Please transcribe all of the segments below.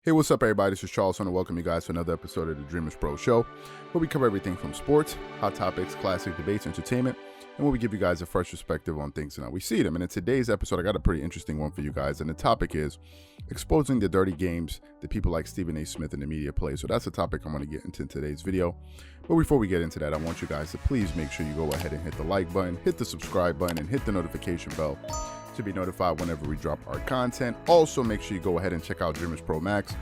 Hey, what's up, everybody? This is Charles, and welcome you guys to another episode of the Dreamerspro Show, where we cover everything from sports, hot topics, classic debates, entertainment, and where we give you guys a fresh perspective on things and how we see them. And in today's episode, I got a pretty interesting one for you guys, and the topic is exposing the dirty games that people like Stephen A. Smith and the media play. So that's the topic I'm going to get into in today's video. But before we get into that, I want you guys to please make sure you go ahead and hit the like button, hit the subscribe button, and hit the notification bell to be notified whenever we drop our content. Also, make sure you go ahead and check out Dreamerspro Max,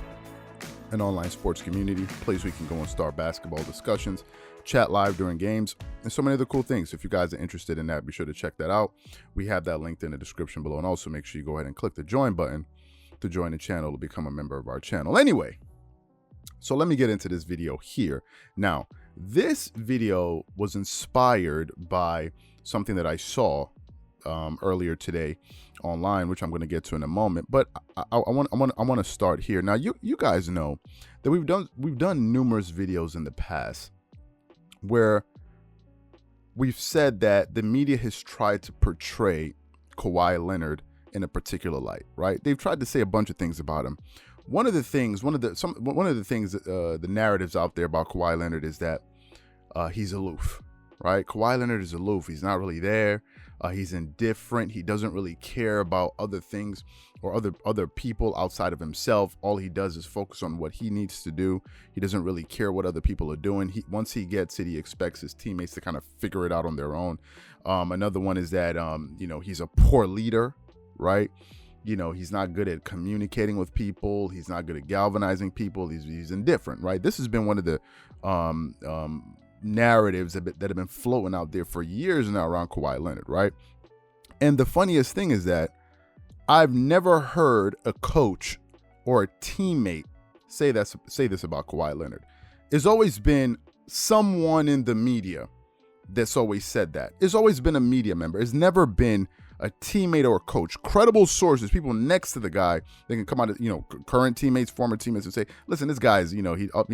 an online sports community, place where you can go and start basketball discussions, chat live during games, and so many other cool things. If you guys are interested in that, be sure to check that out. We have that linked in the description below, and also make sure you go ahead and click the join button to join the channel to become a member of our channel. Anyway, so let me get into this video here. Now, this video was inspired by something that I saw earlier today online, which I'm going to get to in a moment. But I want to start here. Now, you guys know that we've done numerous videos in the past where we've said that the media has tried to portray Kawhi Leonard in a particular light, right? They've tried to say a bunch of things about him. One of the narratives out there about Kawhi Leonard is that he's aloof, right? Kawhi Leonard is aloof. He's not really there. He's indifferent. He doesn't really care about other things or other people outside of himself. All he does is focus on what he needs to do. He doesn't really care what other people are doing. Once he gets it, he expects his teammates to kind of figure it out on their own. Another one is that he's a poor leader, right? He's not good at communicating with people. He's not good at galvanizing people. He's indifferent, right? This has been one of the narratives that have been floating out there for years now around Kawhi Leonard, right? And the funniest thing is that I've never heard a coach or a teammate say this about Kawhi Leonard. It's always been someone in the media that's always said that. It's always been a media member. It's never been a teammate or a coach. Credible sources, people next to the guy, they can come out of, current teammates, former teammates, and say, listen, this guy's, he all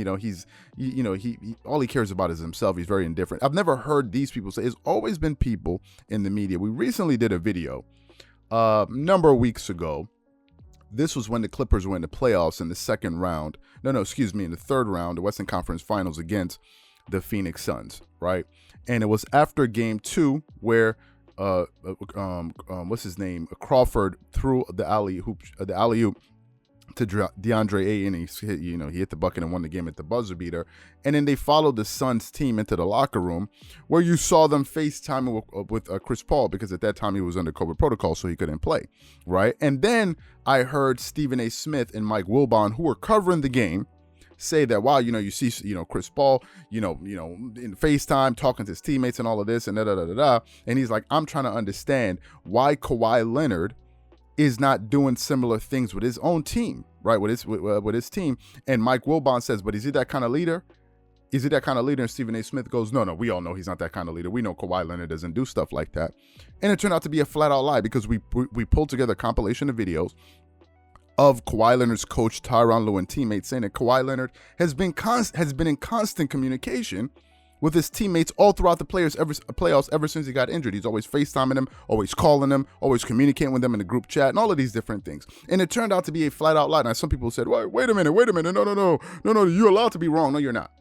he cares about is himself. He's very indifferent. I've never heard these people say. It's always been people in the media. We recently did a video a number of weeks ago. This was when the Clippers were in the playoffs in the in the third round, the Western Conference Finals against the Phoenix Suns, right? And it was after game 2 where Crawford threw the alley-oop to DeAndre Ayton. He hit the bucket and won the game at the buzzer beater. And then they followed the Suns team into the locker room where you saw them FaceTiming with Chris Paul, because at that time he was under COVID protocol, so he couldn't play, right? And then I heard Stephen A. Smith and Mike Wilbon, who were covering the game, say that, wow, you see, Chris Paul, in FaceTime talking to his teammates and all of this and da. And he's like, I'm trying to understand why Kawhi Leonard is not doing similar things with his own team, right? With his team. And Mike Wilbon says, but is he that kind of leader? Is he that kind of leader? And Stephen A. Smith goes, no, we all know he's not that kind of leader. We know Kawhi Leonard doesn't do stuff like that. And it turned out to be a flat out lie, because we pulled together a compilation of videos of Kawhi Leonard's coach, Tyronn Lue, and teammates, saying that Kawhi Leonard has been in constant communication with his teammates all throughout the playoffs ever since he got injured. He's always FaceTiming them, always calling them, always communicating with them in the group chat, and all of these different things. And it turned out to be a flat out lie. Now, some people said, wait a minute, no, you're allowed to be wrong. No, you're not.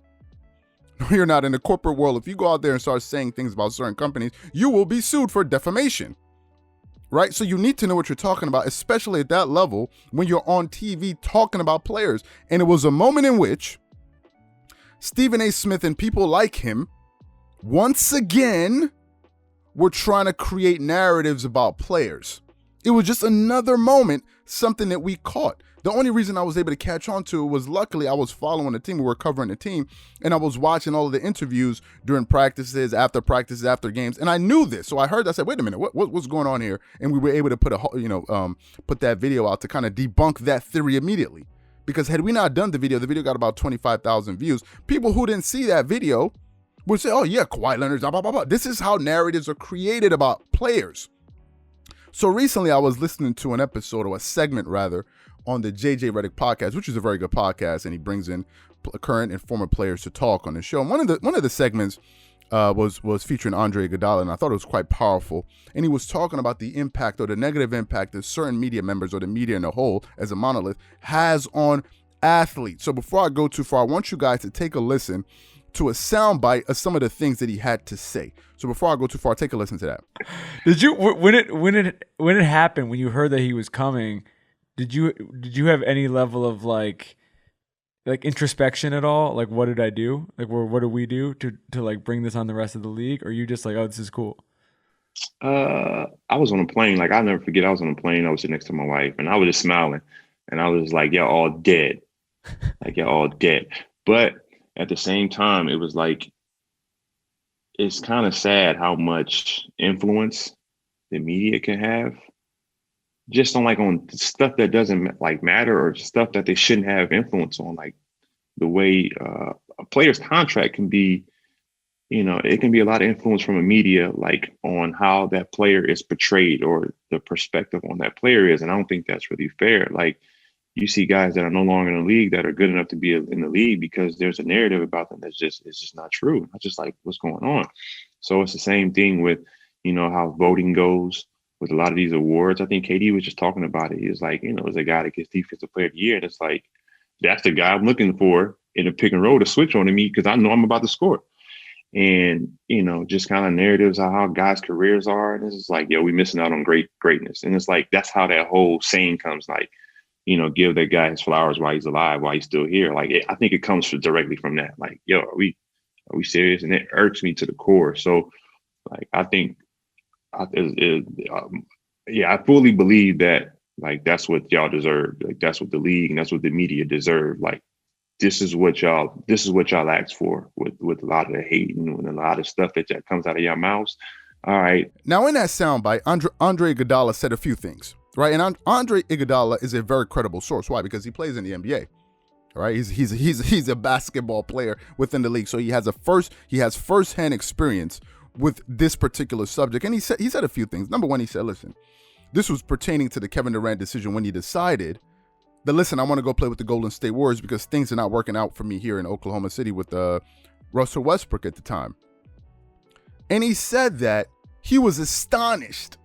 No, you're not. In the corporate world, if you go out there and start saying things about certain companies, you will be sued for defamation. Right? So you need to know what you're talking about, especially at that level when you're on TV talking about players. And it was a moment in which Stephen A. Smith and people like him, once again, were trying to create narratives about players. It was just another moment, something that we caught. The only reason I was able to catch on to it was, luckily, I was following the team. We were covering the team, and I was watching all of the interviews during practices, after games, and I knew this. So I heard, I said, wait a minute, what's going on here? And we were able to put that video out to kind of debunk that theory immediately. Because had we not done the video got about 25,000 views. People who didn't see that video would say, oh yeah, Kawhi Leonard's blah, blah, blah, blah. This is how narratives are created about players. So recently I was listening to an episode, or a segment rather, on the JJ Redick podcast, which is a very good podcast, and he brings in current and former players to talk on the show. And one of the segments was featuring Andre Iguodala, and I thought it was quite powerful. And he was talking about the impact, or the negative impact, that certain media members, or the media in a whole as a monolith, has on athlete. So before I go too far, I want you guys to take a listen to a soundbite of some of the things that he had to say. So before I go too far, take a listen to that. Did you when it happened, when you heard that he was coming, did you have any level of like introspection at all? Like, what did I do? Like, what do we do to like bring this on the rest of the league? Or are you just like, oh, this is cool? I was on a plane. Like, I'll never forget. I was on a plane. I was sitting next to my wife, and I was just smiling, and I was like, "Y'all all dead, like y'all all dead." But at the same time, it was like, it's kind of sad how much influence the media can have, just on stuff that doesn't like matter, or stuff that they shouldn't have influence on, like the way a player's contract can be. It can be a lot of influence from a media, like on how that player is portrayed or the perspective on that player is. And I don't think that's really fair. Like, you see guys that are no longer in the league that are good enough to be in the league because there's a narrative about them it's just not true. I just like, what's going on? So it's the same thing with, how voting goes with a lot of these awards. I think KD was just talking about it. He was like, there's a guy that gets defensive player of the year. And it's like, that's the guy I'm looking for in a pick and roll to switch on to me because I know I'm about to score. And, just kind of narratives of how guys' careers are. And it's just like, we missing out on greatness. And it's like, that's how that whole saying comes, like, give that guy his flowers while he's alive, while he's still here. Like, I think it comes directly from that. Like, are we serious? And it irks me to the core. So, like, I think, I fully believe that, like, that's what y'all deserve. Like, that's what the league and that's what the media deserve. Like, this is what y'all asked for with a lot of the hate and a lot of stuff that comes out of your mouths. All right. Now, in that soundbite, Andre Iguodala said a few things, right? And Andre Iguodala is a very credible source. Why? Because he plays in the NBA, right? He's a basketball player within the league, so he has firsthand experience with this particular subject. And he said a few things. Number one, he said, listen, this was pertaining to the Kevin Durant decision when he decided that, listen, I want to go play with the Golden State Warriors because things are not working out for me here in Oklahoma City with Russell Westbrook at the time. And he said that he was astonished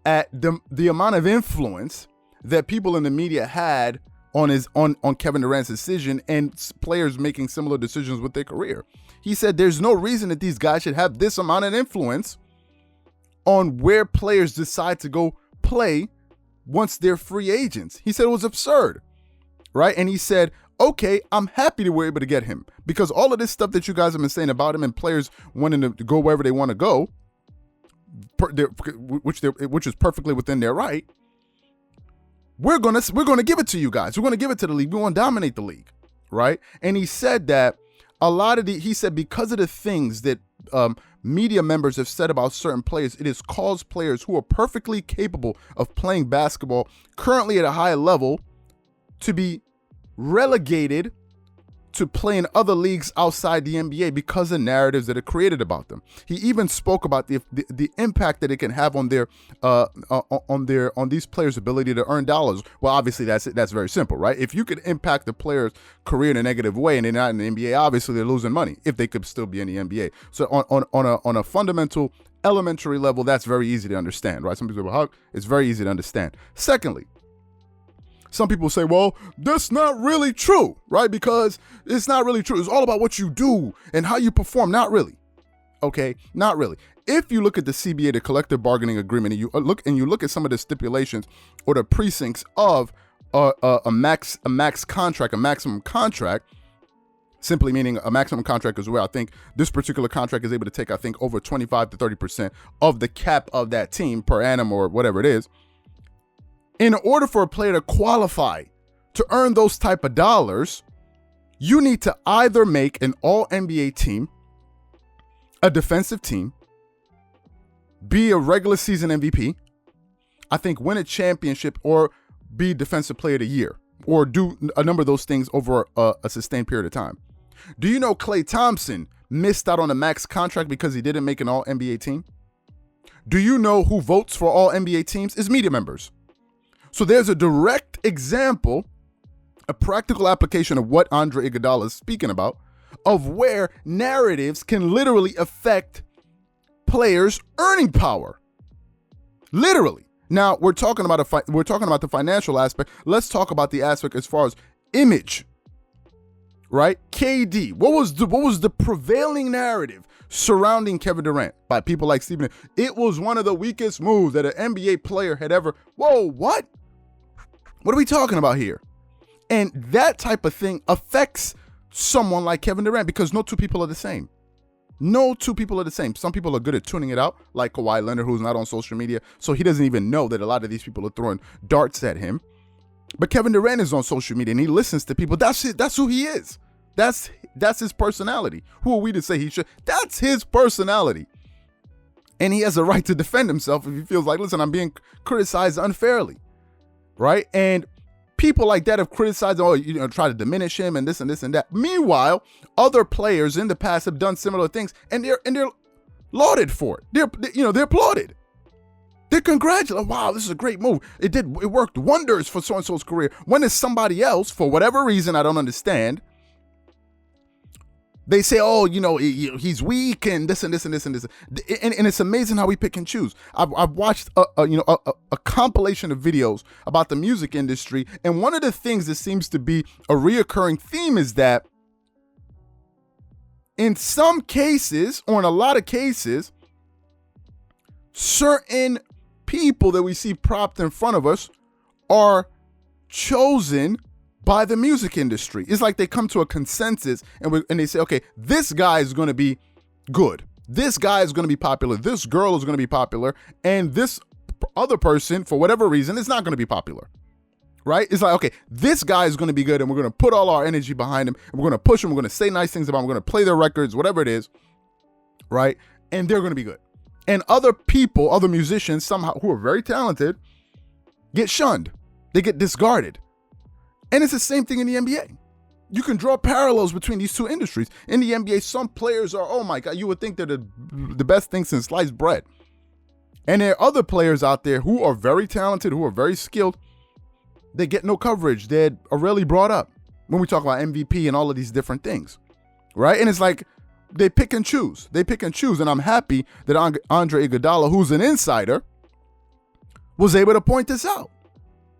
at the amount of influence that people in the media had on Kevin Durant's decision and players making similar decisions with their career. He said there's no reason that these guys should have this amount of influence on where players decide to go play once they're free agents. He said it was absurd, right? And he said, okay, I'm happy that we're able to get him because all of this stuff that you guys have been saying about him and players wanting to go wherever they want to go, which is perfectly within their right, we're gonna give it to you guys. We're gonna give it to the league. We want to dominate the league, right? And he said that he said because of the things that media members have said about certain players, it has caused players who are perfectly capable of playing basketball currently at a high level to be relegated to play in other leagues outside the NBA because of narratives that are created about them. He even spoke about the impact that it can have on these players' ability to earn dollars. Well, obviously that's very simple, right? If you could impact the player's career in a negative way and they're not in the NBA, obviously they're losing money if they could still be in the NBA. So on a fundamental, elementary level, that's very easy to understand, right? Some people say, well, it's very easy to understand. Secondly, some people say, well, that's not really true, right? Because it's not really true. It's all about what you do and how you perform. Not really. Okay, not really. If you look at the CBA, the collective bargaining agreement, and you look at some of the stipulations or the precincts of a max contract, a maximum contract, simply meaning a maximum contract is where I think this particular contract is able to take, I think, over 25 to 30% of the cap of that team per annum or whatever it is. In order for a player to qualify to earn those type of dollars, you need to either make an all-NBA team, a defensive team, be a regular season MVP, I think win a championship, or be defensive player of the year, or do a number of those things over a sustained period of time. Do you know Klay Thompson missed out on a max contract because he didn't make an all-NBA team? Do you know who votes for all NBA teams is media members? So there's a direct example, a practical application of what Andre Iguodala is speaking about, of where narratives can literally affect players' earning power. Literally. Now we're talking about the financial aspect. Let's talk about the aspect as far as image right? KD. What was the prevailing narrative surrounding Kevin Durant by people like Stephen A? It was one of the weakest moves that an NBA player had ever. Whoa, what? What are we talking about here? And that type of thing affects someone like Kevin Durant because no two people are the same. No two people are the same. Some people are good at tuning it out, like Kawhi Leonard, who's not on social media, so he doesn't even know that a lot of these people are throwing darts at him. But Kevin Durant is on social media and he listens to people. That's it. That's who he is. That's his personality. Who are we to say he should? That's his personality. And he has a right to defend himself if he feels like, listen, I'm being criticized unfairly. Right? And people like that have criticized, try to diminish him and this and this and that. Meanwhile, other players in the past have done similar things and they're lauded for it. They're applauded. They're congratulated. Wow, this is a great move. It worked wonders for so-and-so's career. When is somebody else, for whatever reason I don't understand, they say, he's weak and this and this and this and this. And it's amazing how we pick and choose. I've watched a compilation of videos about the music industry. And one of the things that seems to be a reoccurring theme is that in some cases, or in a lot of cases, certain people that we see propped in front of us are chosen by the music industry. It's like they come to a consensus and they say, okay, this guy is going to be good. This guy is going to be popular. This girl is going to be popular. And this other person, for whatever reason, is not going to be popular. Right? It's like, okay, this guy is going to be good and we're going to put all our energy behind him and we're going to push him. We're going to say nice things about him. We're going to play their records, whatever it is. Right? And they're going to be good. And other people, other musicians, somehow who are very talented, get shunned. They get discarded. And it's the same thing in the NBA. You can draw parallels between these two industries. In the NBA, some players are, oh my God, you would think they're the best thing since sliced bread. And there are other players out there who are very talented, who are very skilled. They get no coverage. They are rarely brought up when we talk about MVP and all of these different things. Right? And it's like they pick and choose. They pick and choose. And I'm happy that Andre Iguodala, who's an insider, was able to point this out.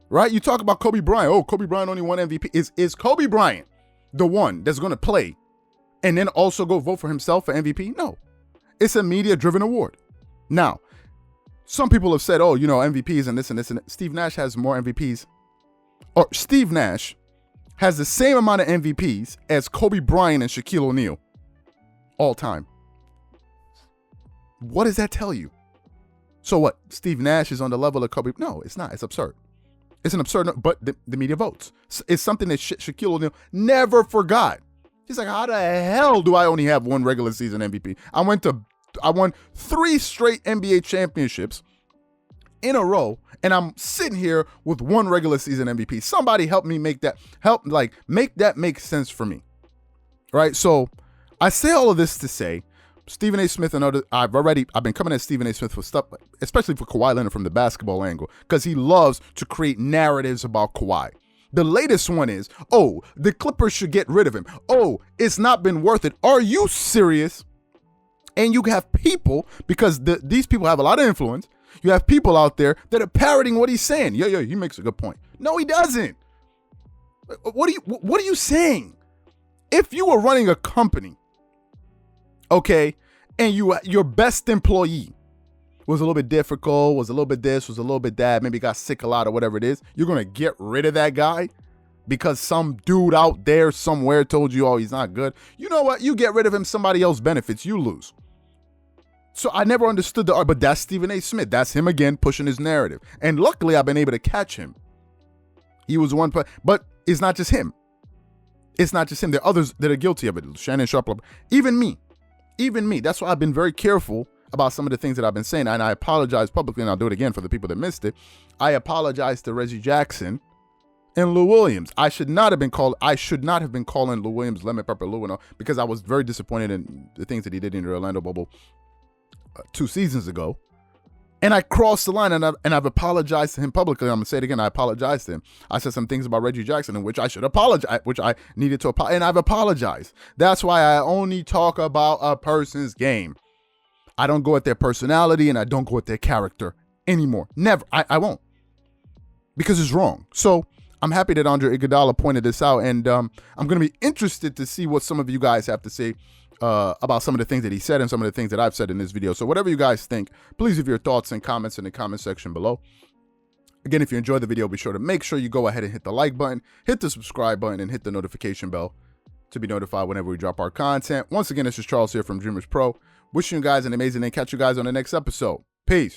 Right? You talk about Kobe Bryant. Oh, Kobe Bryant only won MVP. Is Kobe Bryant the one that's going to play and then also go vote for himself for MVP? No. It's a media-driven award. Now, some people have said, MVPs and this and this and that. Steve Nash has more MVPs. Or Steve Nash has the same amount of MVPs as Kobe Bryant and Shaquille O'Neal all time. What does that tell you? So what? Steve Nash is on the level of Kobe? No, it's not. It's absurd. It's an absurd, but the media votes. It's something that Shaquille O'Neal never forgot. He's like, how the hell do I only have one regular season MVP? I won 3 straight NBA championships in a row, and I'm sitting here with one regular season MVP. Somebody help me make that make sense for me. Right? So I say all of this to say, Stephen A. Smith and other, I've been coming at Stephen A. Smith for stuff, especially for Kawhi Leonard from the basketball angle, because he loves to create narratives about Kawhi. The latest one is, the Clippers should get rid of him. It's not been worth it. Are you serious? And you have people, because these people have a lot of influence, you have people out there that are parroting what he's saying. Yeah, he makes a good point. No, he doesn't. What are you saying? If you were running a company, okay, and your best employee was a little bit difficult, was a little bit this, was a little bit that, maybe got sick a lot or whatever it is, you're going to get rid of that guy because some dude out there somewhere told you, he's not good. You know what? You get rid of him, somebody else benefits, you lose. So I never understood but that's Stephen A. Smith. That's him again pushing his narrative. And luckily I've been able to catch him. He was one, but it's not just him. It's not just him. There are others that are guilty of it. Shannon Sharp, even me. That's why I've been very careful about some of the things that I've been saying. And I apologize publicly, and I'll do it again for the people that missed it. I apologize to Reggie Jackson and Lou Williams. I should not have been calling Lou Williams Lemon Pepper Lou, because I was very disappointed in the things that he did in the Orlando bubble 2 seasons ago. And I crossed the line, and I've apologized to him publicly. I'm going to say it again. I apologized to him. I said some things about Reggie Jackson in which I should apologize, which I needed to apologize, and I've apologized. That's why I only talk about a person's game. I don't go at their personality, and I don't go at their character anymore. Never. I won't. Because it's wrong. So I'm happy that Andre Iguodala pointed this out, and I'm going to be interested to see what some of you guys have to say about some of the things that he said and some of the things that I've said in this video. So whatever you guys think, please leave your thoughts and comments in the comment section below. Again, if you enjoyed the video, be sure to make sure you go ahead and hit the like button, hit the subscribe button, and hit the notification bell to be notified whenever we drop our content. Once again, this is Charles here from Dreamerspro. Wishing you guys an amazing day. Catch you guys on the next episode. Peace.